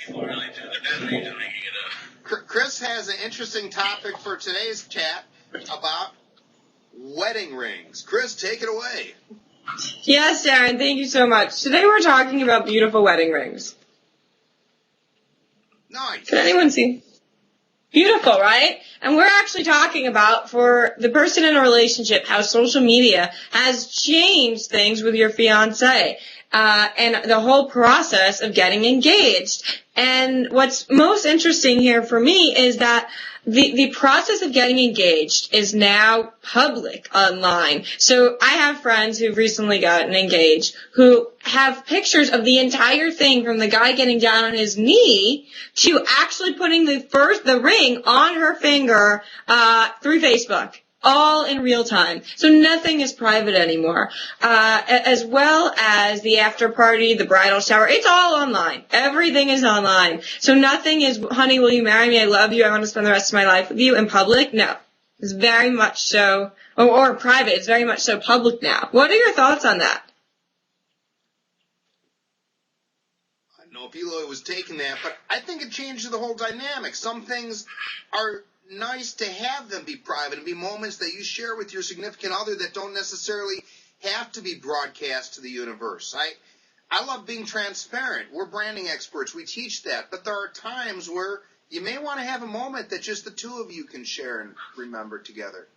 People really do. They're making it up. Chris has an interesting topic for today's chat about wedding rings. Chris, take it away. Yes, Darren, thank you so much. Today we're talking about beautiful wedding rings. Nice. Can anyone see? Beautiful, right? And we're actually talking about, for the person in a relationship, how social media has changed things with your fiancé. And the whole process of getting engaged. And what's most interesting here for me is that the process of getting engaged is now public online. So I have friends who've recently gotten engaged who have pictures of the entire thing, from the guy getting down on his knee to actually putting the ring on her finger through Facebook. All in real time. So nothing is private anymore. As well as the after party, the bridal shower, it's all online. Everything is online. So nothing is, honey, will you marry me? I love you. I want to spend the rest of my life with you. In public, no. It's very much so, or private, it's very much so public now. What are your thoughts on that? I know Eloy was taking that, but I think it changes the whole dynamic. Some things are nice to have them be private and be moments that you share with your significant other that don't necessarily have to be broadcast to the universe. I love being transparent. We're branding experts. We teach that. But there are times where you may want to have a moment that just the two of you can share and remember together.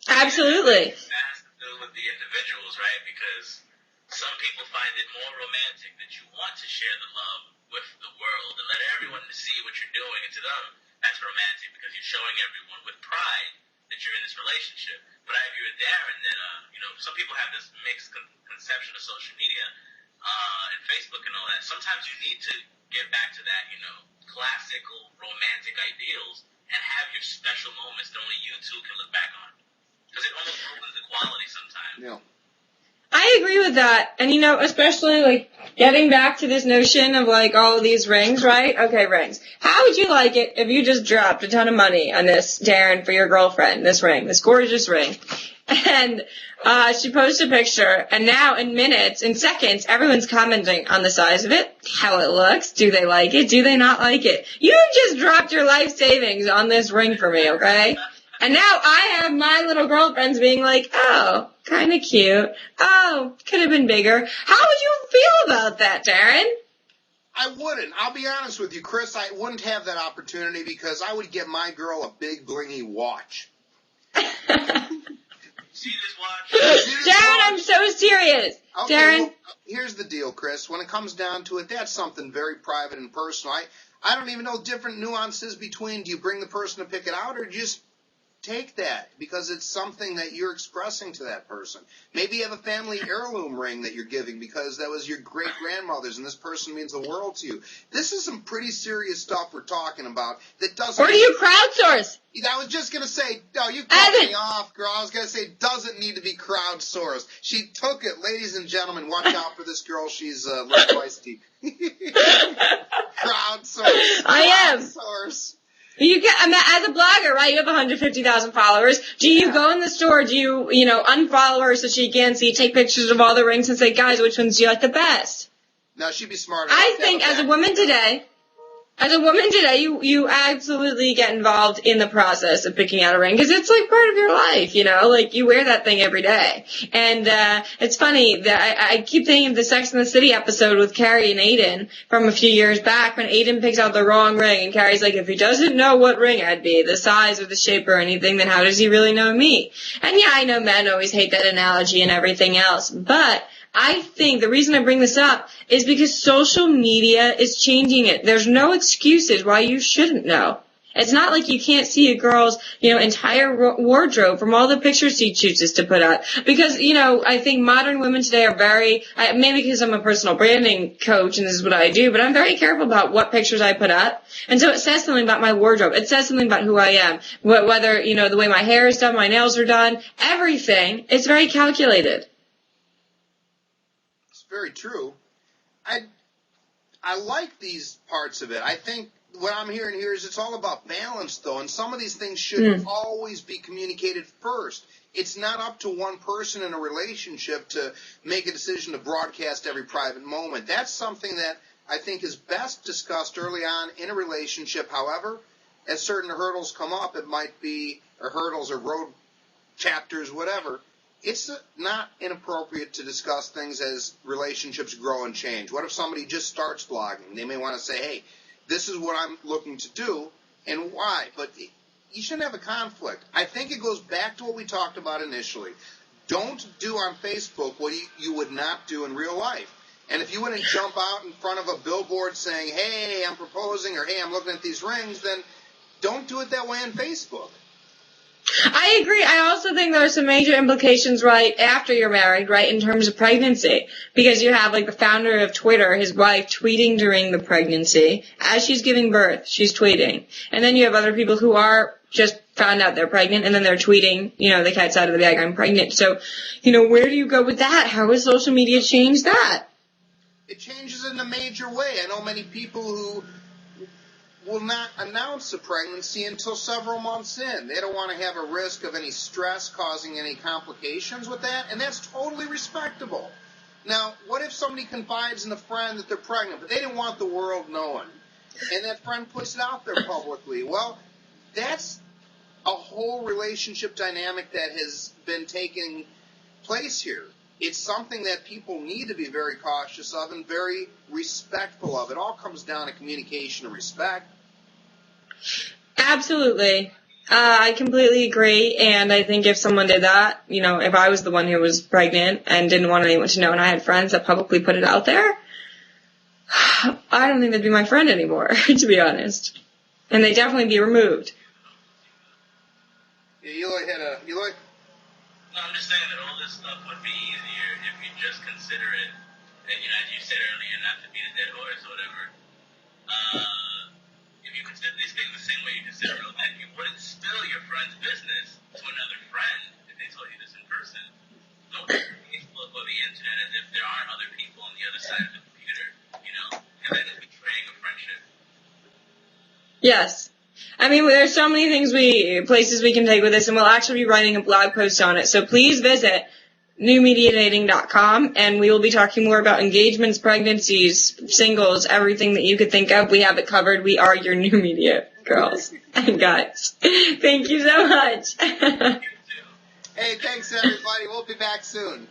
Absolutely. That has to do with the individuals, right? Because some people find it more romantic that you want to share the love with the world and let everyone see what you're doing, and to them, that's romantic because you're showing everyone with pride that you're in this relationship. But I agree with Darren that, some people have this mixed conception of social media and Facebook and all that. Sometimes you need to get back to that, classical romantic ideals and have your special moments that only you two can look back on. Because it almost ruins the quality sometimes. Yeah. I agree with that. And, especially, getting back to this notion of, all of these rings, right? Okay, rings. How would you like it if you just dropped a ton of money on this, Darren, for your girlfriend, this ring, this gorgeous ring? And she posted a picture, and now in minutes, in seconds, everyone's commenting on the size of it, how it looks, do they like it, do they not like it? You just dropped your life savings on this ring for me, okay? And now I have my little girlfriends being like, oh, kind of cute. Oh, could have been bigger. How would you feel about that, Darren? I wouldn't. I'll be honest with you, Chris. I wouldn't have that opportunity because I would get my girl a big blingy watch. See this watch? Darren, I'm so serious. Okay, Darren. well, here's the deal, Chris. When it comes down to it, that's something very private and personal. I don't even know different nuances between, do you bring the person to pick it out or just take that because it's something that you're expressing to that person. Maybe you have a family heirloom ring that you're giving because that was your great-grandmother's and this person means the world to you. This is some pretty serious stuff we're talking about that doesn't... Or do you crowdsource? I was just going to say, no, you cut me off, girl. I was going to say it doesn't need to be crowdsourced. She took it. Ladies and gentlemen, watch out for this girl. She's a little feisty. Crowdsource. I am. Crowdsource. You get, as a blogger, right, you have 150,000 followers. Do you go in the store, do you, unfollow her so she can't see, take pictures of all the rings and say, guys, which ones do you like the best? No, she'd be smarter. I think as a woman today, you absolutely get involved in the process of picking out a ring because it's part of your life, you wear that thing every day. And it's funny that I keep thinking of the Sex and the City episode with Carrie and Aiden from a few years back when Aiden picks out the wrong ring and Carrie's like, if he doesn't know what ring I'd be, the size or the shape or anything, then how does he really know me? And yeah, I know men always hate that analogy and everything else, but I think the reason I bring this up is because social media is changing it. There's no excuses why you shouldn't know. It's not like you can't see a girl's, entire wardrobe from all the pictures she chooses to put out. Because, I think modern women today are very, maybe because I'm a personal branding coach and this is what I do, but I'm very careful about what pictures I put up. And so it says something about my wardrobe. It says something about who I am. Whether, the way my hair is done, my nails are done, everything. It's very calculated. Very true. I like these parts of it. I think what I'm hearing here is it's all about balance, though, and some of these things should always be communicated first. It's not up to one person in a relationship to make a decision to broadcast every private moment. That's something that I think is best discussed early on in a relationship. However, as certain hurdles come up, it might be, or hurdles or road chapters, whatever, it's not inappropriate to discuss things as relationships grow and change. What if somebody just starts blogging? They may want to say, hey, this is what I'm looking to do and why. But you shouldn't have a conflict. I think it goes back to what we talked about initially. Don't do on Facebook what you would not do in real life. And if you wouldn't jump out in front of a billboard saying, hey, I'm proposing, or hey, I'm looking at these rings, then don't do it that way on Facebook. I agree. I also think there are some major implications right after you're married, right, in terms of pregnancy. Because you have, like, the founder of Twitter, his wife, tweeting during the pregnancy. As she's giving birth, she's tweeting. And then you have other people who are just found out they're pregnant, and then they're tweeting, the cat's out of the bag, I'm pregnant. So, where do you go with that? How has social media changed that? It changes in a major way. I know many people who will not announce a pregnancy until several months in. They don't want to have a risk of any stress causing any complications with that, and that's totally respectable. Now, what if somebody confides in a friend that they're pregnant, but they didn't want the world knowing, and that friend puts it out there publicly? Well, that's a whole relationship dynamic that has been taking place here. It's something that people need to be very cautious of and very respectful of. It all comes down to communication and respect. Absolutely. I completely agree, and I think if someone did that, if I was the one who was pregnant and didn't want anyone to know and I had friends that publicly put it out there, I don't think they'd be my friend anymore, to be honest. And they'd definitely be removed. Yeah, Eloy? No, I'm just saying that all this stuff would be easier if you just consider it, and, as you said earlier, not to beat a dead horse or whatever. If you consider these things the same way you consider real life, you wouldn't spill your friend's business to another friend if they told you this in person. Don't use Facebook or the internet as if there aren't other people on the other side of the computer, because that is betraying a friendship. Yes. I mean, there's so many places we can take with this, and we'll actually be writing a blog post on it. So please visit newmediadating.com, and we will be talking more about engagements, pregnancies, singles, everything that you could think of. We have it covered. We are your new media girls and guys. Thank you so much. Hey, thanks everybody. We'll be back soon.